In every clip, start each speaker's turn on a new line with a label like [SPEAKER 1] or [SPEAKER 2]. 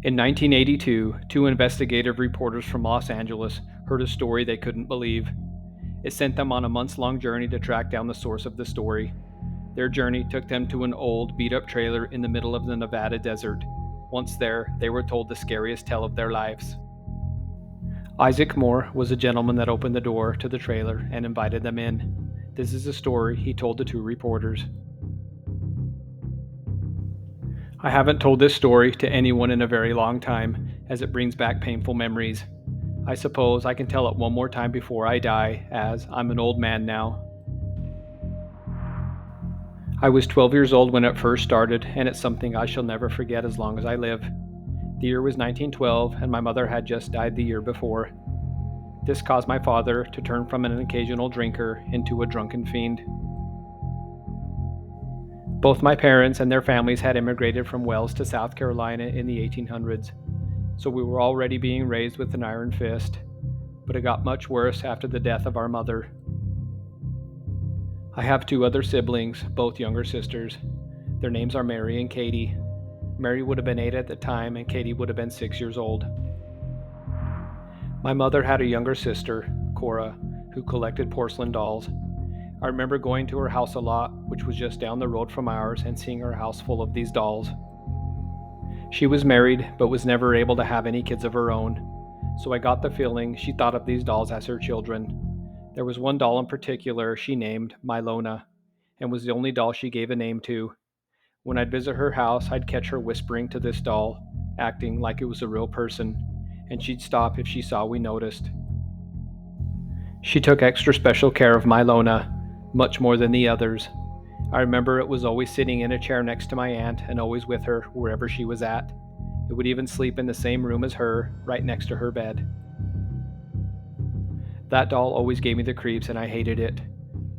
[SPEAKER 1] In 1982, two investigative reporters from Los Angeles heard a story they couldn't believe. It sent them on a months-long journey to track down the source of the story. Their journey took them to an old, beat-up trailer in the middle of the Nevada desert. Once there, they were told the scariest tale of their lives. Isaac Moore was a gentleman that opened the door to the trailer and invited them in. This is a story he told the two reporters. I haven't told this story to anyone in a very long time, as it brings back painful memories. I suppose I can tell it one more time before I die, as I'm an old man now. I was 12 years old when it first started, and it's something I shall never forget as long as I live. The year was 1912, and my mother had just died the year before. This caused my father to turn from an occasional drinker into a drunken fiend. Both my parents and their families had immigrated from Wales to South Carolina in the 1800s, so we were already being raised with an iron fist, but it got much worse after the death of our mother. I have two other siblings, both younger sisters. Their names are Mary and Katie. Mary would have been 8 at the time, and Katie would have been 6 years old. My mother had a younger sister, Cora, who collected porcelain dolls. I remember going to her house a lot, which was just down the road from ours, and seeing her house full of these dolls. She was married, but was never able to have any kids of her own, so I got the feeling she thought of these dolls as her children. There was one doll in particular she named Milona, and was the only doll she gave a name to. When I'd visit her house, I'd catch her whispering to this doll, acting like it was a real person, and she'd stop if she saw we noticed. She took extra special care of Milona, much more than the others. I remember it was always sitting in a chair next to my aunt and always with her wherever she was at. It would even sleep in the same room as her, right next to her bed. That doll always gave me the creeps and I hated it.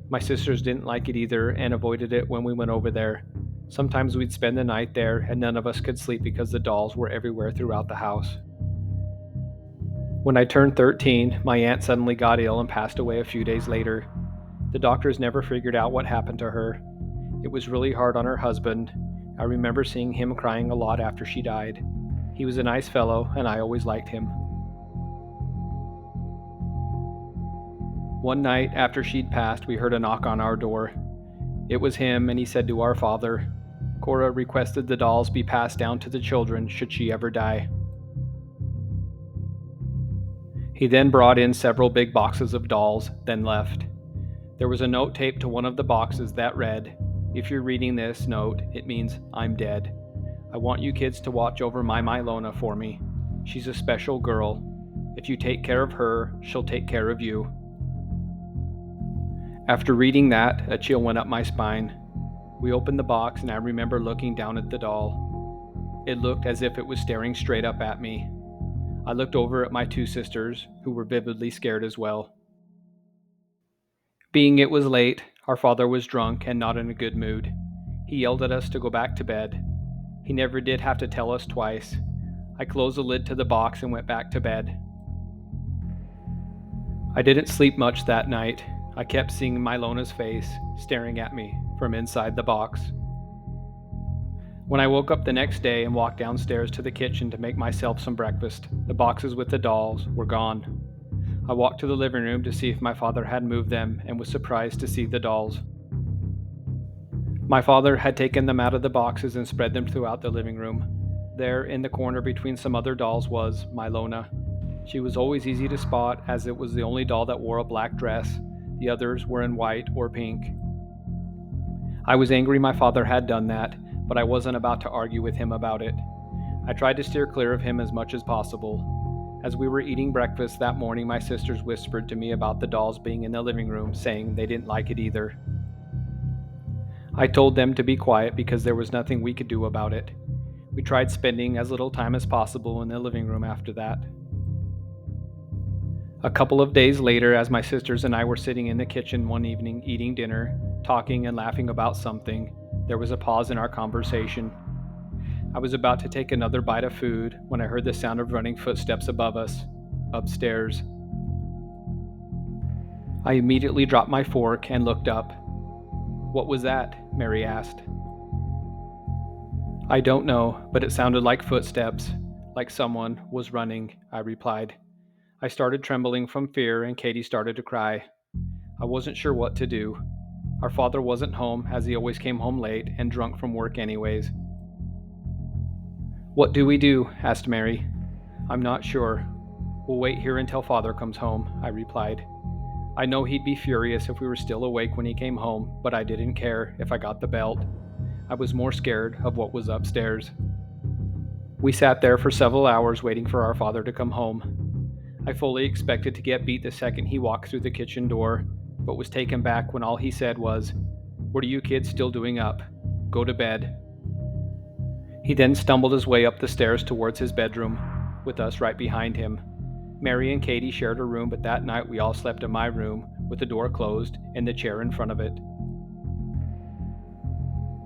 [SPEAKER 1] My sisters didn't like it either and avoided it when we went over there. Sometimes we'd spend the night there and none of us could sleep because the dolls were everywhere throughout the house. When I turned 13, my aunt suddenly got ill and passed away a few days later. The doctors never figured out what happened to her. It was really hard on her husband. I remember seeing him crying a lot after she died. He was a nice fellow, and I always liked him. One night after she'd passed, we heard a knock on our door. It was him, and he said to our father, Cora requested the dolls be passed down to the children should she ever die. He then brought in several big boxes of dolls, then left. There was a note taped to one of the boxes that read, "If you're reading this note, it means I'm dead. I want you kids to watch over my Milona for me. She's a special girl. If you take care of her, she'll take care of you." After reading that, a chill went up my spine. We opened the box and I remember looking down at the doll. It looked as if it was staring straight up at me. I looked over at my two sisters, who were vividly scared as well. Being it was late, our father was drunk and not in a good mood. He yelled at us to go back to bed. He never did have to tell us twice. I closed the lid to the box and went back to bed. I didn't sleep much that night. I kept seeing Milona's face staring at me from inside the box. When I woke up the next day and walked downstairs to the kitchen to make myself some breakfast, the boxes with the dolls were gone. I walked to the living room to see if my father had moved them and was surprised to see the dolls. My father had taken them out of the boxes and spread them throughout the living room. There, in the corner between some other dolls, was Milona. She was always easy to spot as it was the only doll that wore a black dress. The others were in white or pink. I was angry my father had done that, but I wasn't about to argue with him about it. I tried to steer clear of him as much as possible. As we were eating breakfast that morning, my sisters whispered to me about the dolls being in the living room, saying they didn't like it either. I told them to be quiet because there was nothing we could do about it. We tried spending as little time as possible in the living room after that. A couple of days later, as my sisters and I were sitting in the kitchen one evening eating dinner, talking and laughing about something, there was a pause in our conversation. I was about to take another bite of food when I heard the sound of running footsteps above us, upstairs. I immediately dropped my fork and looked up. "What was that?" Mary asked. "I don't know, but it sounded like footsteps. Like someone was running, I replied. I started trembling from fear, and Katie started to cry. I wasn't sure what to do. Our father wasn't home, as he always came home late and drunk from work anyways. What do we do? Asked Mary. I'm not sure. We'll wait here until father comes home, I replied. I know he'd be furious if we were still awake when he came home, but I didn't care if I got the belt. I was more scared of what was upstairs. We sat there for several hours waiting for our father to come home. I fully expected to get beat the second he walked through the kitchen door, but was taken back when all he said was, "What are you kids still doing up? Go to bed." He then stumbled his way up the stairs towards his bedroom, with us right behind him. Mary and Katie shared a room, but that night we all slept in my room, with the door closed and the chair in front of it.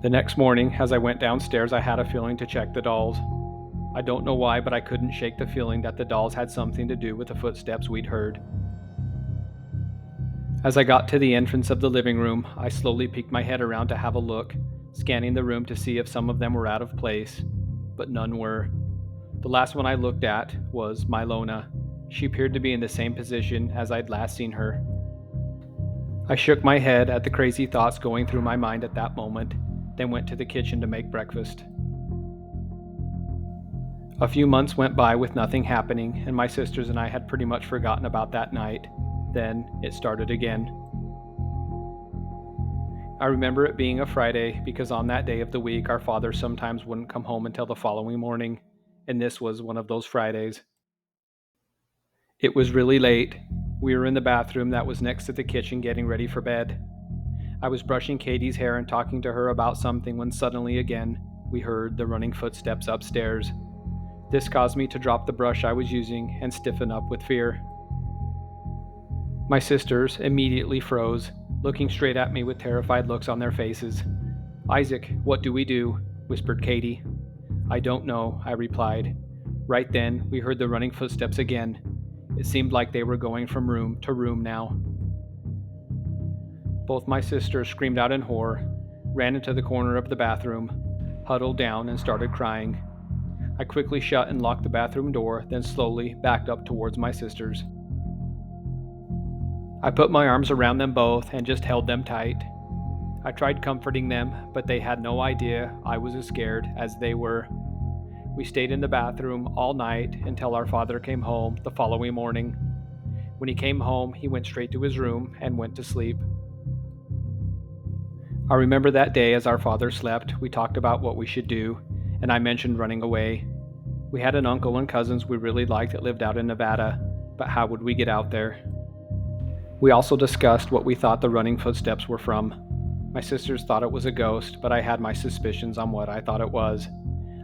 [SPEAKER 1] The next morning, as I went downstairs, I had a feeling to check the dolls. I don't know why, but I couldn't shake the feeling that the dolls had something to do with the footsteps we'd heard. As I got to the entrance of the living room, I slowly peeked my head around to have a look, scanning the room to see if some of them were out of place, but none were. The last one I looked at was Milona. She appeared to be in the same position as I'd last seen her. I shook my head at the crazy thoughts going through my mind at that moment, then went to the kitchen to make breakfast. A few months went by with nothing happening, and my sisters and I had pretty much forgotten about that night. Then it started again. I remember it being a Friday because on that day of the week our father sometimes wouldn't come home until the following morning, and this was one of those Fridays. It was really late. We were in the bathroom that was next to the kitchen getting ready for bed. I was brushing Katie's hair and talking to her about something when suddenly again we heard the running footsteps upstairs. This caused me to drop the brush I was using and stiffen up with fear. My sisters immediately froze, looking straight at me with terrified looks on their faces. "Isaac, what do we do?" whispered Katie. "I don't know," I replied. Right then, we heard the running footsteps again. It seemed like they were going from room to room now. Both my sisters screamed out in horror, ran into the corner of the bathroom, huddled down, and started crying. I quickly shut and locked the bathroom door, then slowly backed up towards my sisters. I put my arms around them both and just held them tight. I tried comforting them, but they had no idea I was as scared as they were. We stayed in the bathroom all night until our father came home the following morning. When he came home, he went straight to his room and went to sleep. I remember that day as our father slept, we talked about what we should do, and I mentioned running away. We had an uncle and cousins we really liked that lived out in Nevada, but how would we get out there? We also discussed what we thought the running footsteps were from. My sisters thought it was a ghost, but I had my suspicions on what I thought it was.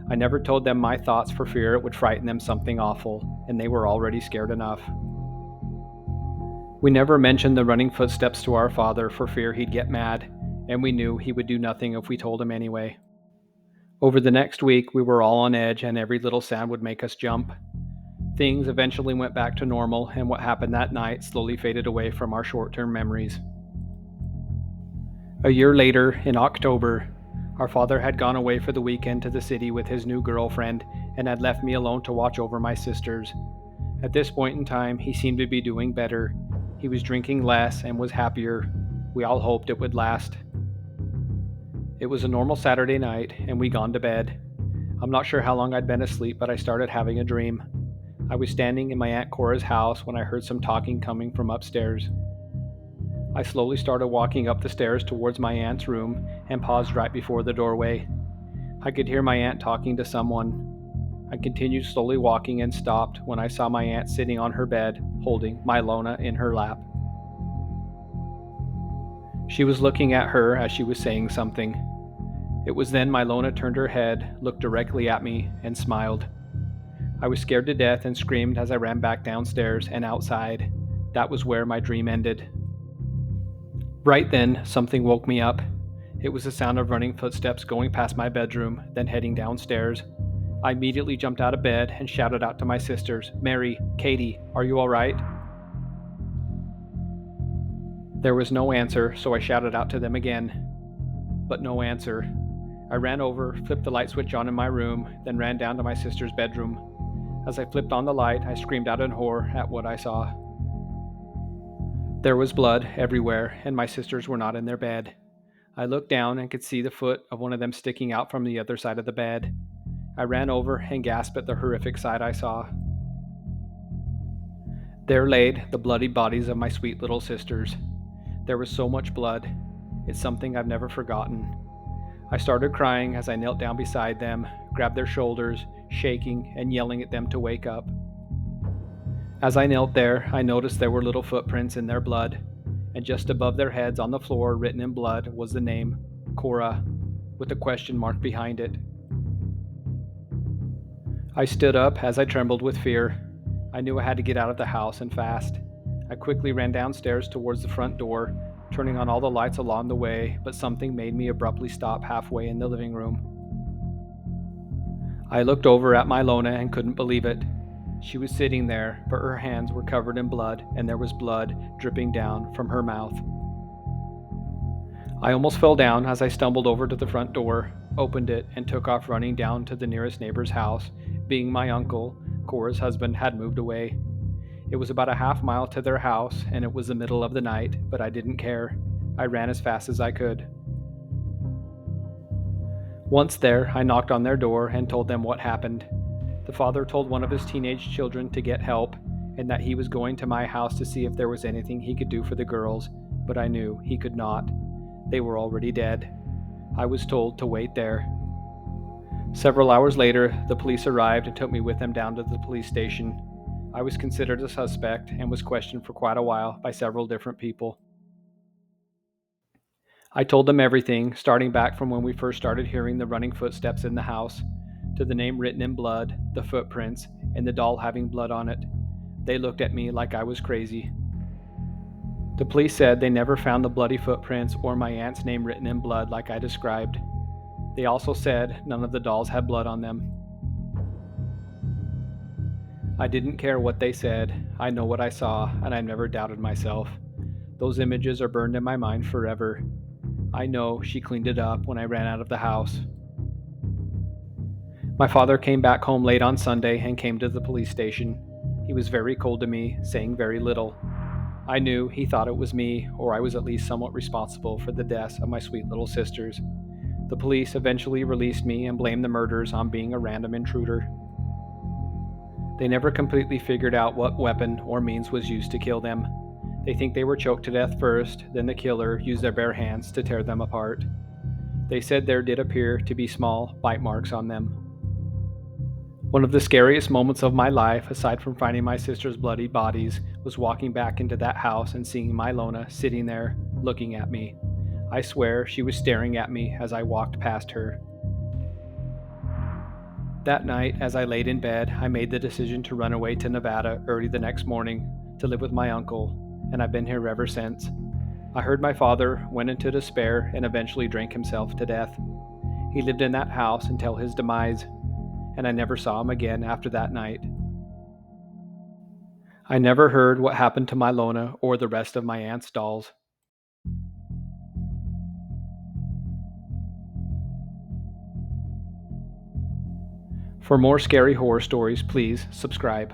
[SPEAKER 1] I never told them my thoughts for fear it would frighten them something awful, and they were already scared enough. We never mentioned the running footsteps to our father for fear he'd get mad, and we knew he would do nothing if we told him anyway. Over the next week, we were all on edge, and every little sound would make us jump. Things eventually went back to normal, and what happened that night slowly faded away from our short-term memories. A year later, in October, our father had gone away for the weekend to the city with his new girlfriend and had left me alone to watch over my sisters. At this point in time, he seemed to be doing better. He was drinking less and was happier. We all hoped it would last. It was a normal Saturday night, and we gone to bed. I'm not sure how long I'd been asleep, but I started having a dream. I was standing in my Aunt Cora's house when I heard some talking coming from upstairs. I slowly started walking up the stairs towards my aunt's room and paused right before the doorway. I could hear my aunt talking to someone. I continued slowly walking and stopped when I saw my aunt sitting on her bed, holding Milona in her lap. She was looking at her as she was saying something. It was then Milona turned her head, looked directly at me, and smiled. I was scared to death and screamed as I ran back downstairs and outside. That was where my dream ended. Right then, something woke me up. It was the sound of running footsteps going past my bedroom, then heading downstairs. I immediately jumped out of bed and shouted out to my sisters, "Mary, Katie, are you all right?" There was no answer, so I shouted out to them again. But no answer. I ran over, flipped the light switch on in my room, then ran down to my sister's bedroom. As I flipped on the light, I screamed out in horror at what I saw. There was blood everywhere, and my sisters were not in their bed. I looked down and could see the foot of one of them sticking out from the other side of the bed. I ran over and gasped at the horrific sight I saw. There laid the bloody bodies of my sweet little sisters. There was so much blood. It's something I've never forgotten. I started crying as I knelt down beside them, grabbed their shoulders, shaking and yelling at them to wake up. As I knelt there, I noticed there were little footprints in their blood, and just above their heads on the floor, written in blood, was the name Cora, with a question mark behind it. I stood up as I trembled with fear. I knew I had to get out of the house and fast. I quickly ran downstairs towards the front door, turning on all the lights along the way, but something made me abruptly stop halfway in the living room. I looked over at my Lona and couldn't believe it. She was sitting there, but her hands were covered in blood, and there was blood dripping down from her mouth. I almost fell down as I stumbled over to the front door, opened it, and took off running down to the nearest neighbor's house. Being my uncle, Cora's husband, had moved away. It was about a half mile to their house, and it was the middle of the night, but I didn't care. I ran as fast as I could. Once there, I knocked on their door and told them what happened. The father told one of his teenage children to get help, and that he was going to my house to see if there was anything he could do for the girls, but I knew he could not. They were already dead. I was told to wait there. Several hours later, the police arrived and took me with them down to the police station. I was considered a suspect and was questioned for quite a while by several different people. I told them everything, starting back from when we first started hearing the running footsteps in the house, to the name written in blood, the footprints, and the doll having blood on it. They looked at me like I was crazy. The police said they never found the bloody footprints or my aunt's name written in blood like I described. They also said none of the dolls had blood on them. I didn't care what they said. I know what I saw, and I never doubted myself. Those images are burned in my mind forever. I know she cleaned it up when I ran out of the house. My father came back home late on Sunday and came to the police station. He was very cold to me, saying very little. I knew he thought it was me, or I was at least somewhat responsible for the deaths of my sweet little sisters. The police eventually released me and blamed the murders on being a random intruder. They never completely figured out what weapon or means was used to kill them. They think they were choked to death first, then the killer used their bare hands to tear them apart. They said there did appear to be small bite marks on them. One of the scariest moments of my life, aside from finding my sister's bloody bodies, was walking back into that house and seeing my Lona sitting there, looking at me. I swear she was staring at me as I walked past her. That night, as I laid in bed, I made the decision to run away to Nevada early the next morning to live with my uncle, and I've been here ever since. I heard my father went into despair and eventually drank himself to death. He lived in that house until his demise, and I never saw him again after that night. I never heard what happened to my Lona or the rest of my aunt's dolls. For more scary horror stories, please subscribe.